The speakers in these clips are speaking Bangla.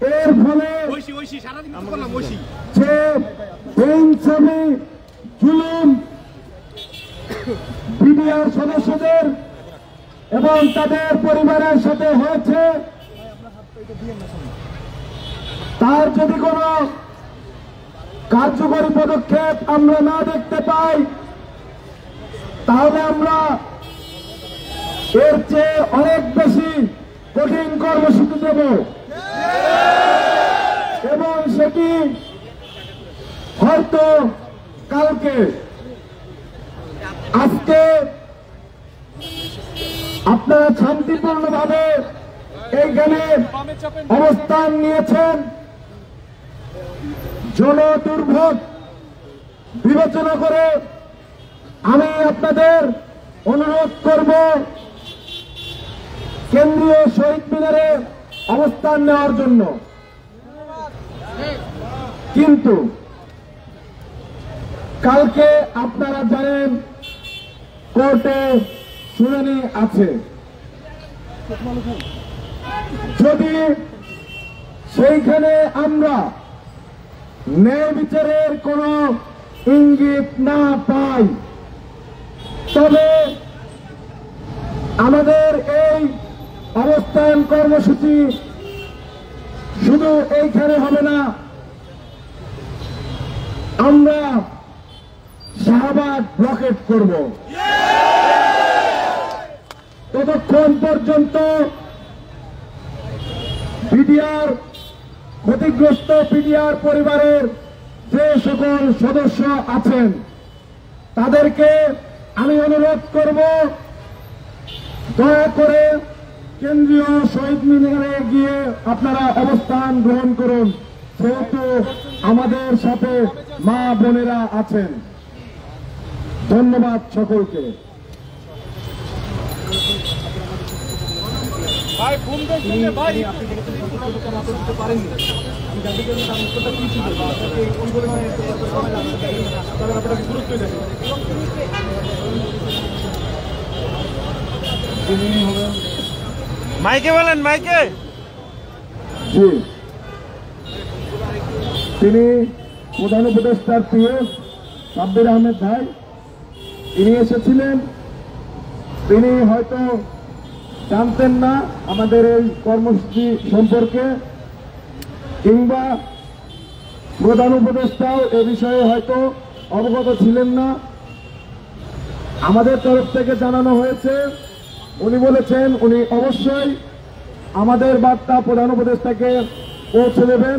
এর ফলে যে বেইনসাফি জুলুম বিডিআর সদস্যদের এবং তাদের পরিবারের সাথে হয়েছে, তার যদি কোনো কার্যকরী পদক্ষেপ আমরা না দেখতে পাই, তাহলে আমরা এর চেয়ে অনেক বেশি কঠিন কর্মসূচি দেব এবং সেটি হয়তো কালকে। আজকে আপনারা শান্তিপূর্ণভাবে এইখানে অবস্থান নিয়েছেন, জনদুর্ভোগ বিবেচনা করে আমি আপনাদের অনুরোধ করব কেন্দ্রীয় শহীদ মিনারে অবস্থান নেওয়ার জন্য। কিন্তু কালকে আপনারা জানেন কোর্টে শুনানি আছে। যদি সেইখানে আমরা ন্যায় বিচারের কোন ইঙ্গিত না পাই, তবে আমাদের এই অবস্থান কর্মসূচি শুধু এইখানে হবে না, আমরা শাহবাগ ব্লকেট করব। ততক্ষণ পর্যন্ত বিডিআর ক্ষতিগ্রস্ত বিডিআর পরিবারের যে সকল সদস্য আছেন তাদেরকে আমি অনুরোধ করব, দয়া করে কেন্দ্রীয় শহীদ মিনারে গিয়ে আপনারা অবস্থান গ্রহণ করুন, যেহেতু আমাদের সাথে মা বোনেরা আছেন। ধন্যবাদ সকলকে। মাইকে বলেন, মাইকে। জি, তিনি প্রধান উপদেষ্টার পিএস সাব্বির আহমেদ ভাই, তিনি এসেছিলেন। তিনি হয়তো জানতেন না আমাদের এই কর্মসূচি সম্পর্কে, কিংবা প্রধান উপদেষ্টাও এ বিষয়ে হয়তো অবগত ছিলেন না। আমাদের তরফ থেকে জানানো হয়েছে, উনি বলেছেন উনি অবশ্যই আমাদের বার্তা প্রধান উপদেষ্টাকে পৌঁছে দেবেন,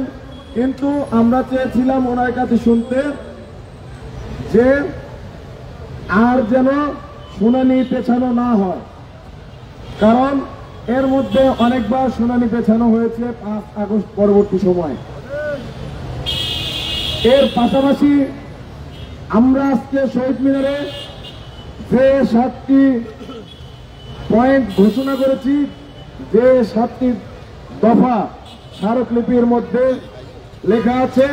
কিন্তু আমরা চেয়েছিলাম ওনার কাছে শুনতে যে আর যেন শুনানি পেছানো না হয়, কারণ এর মধ্যে অনেকবার শুনানি পেছানো হয়েছে 5 আগস্ট পরবর্তী সময়। এর পাশাপাশি আমরা আজকে শহীদ মিনারে যে 7টি পয়েন্ট ঘোষণা করেছি, যে 7টি দফা স্মারকলিপির মধ্যে লেখা আছে,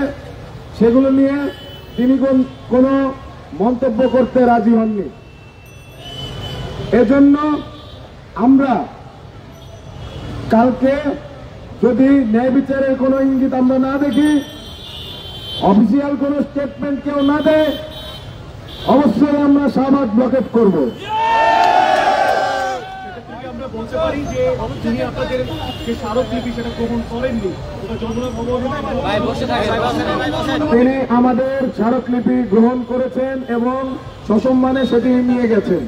সেগুলো নিয়ে তিনি কোনো মন্তব্য করতে রাজি হননি। এজন্য আমরা কালকে যদি ন্যায় বিচারের কোনো ইঙ্গিত আমরা না দেখি, অফিসিয়াল কোনো স্টেটমেন্ট কেউ না দেয়, অবশ্যই আমরা শাহবাগ ব্লকেট করব। তিনি আমাদের স্মারকলিপি গ্রহণ করেছেন এবং সসম্মানে সেটি নিয়ে গেছেন।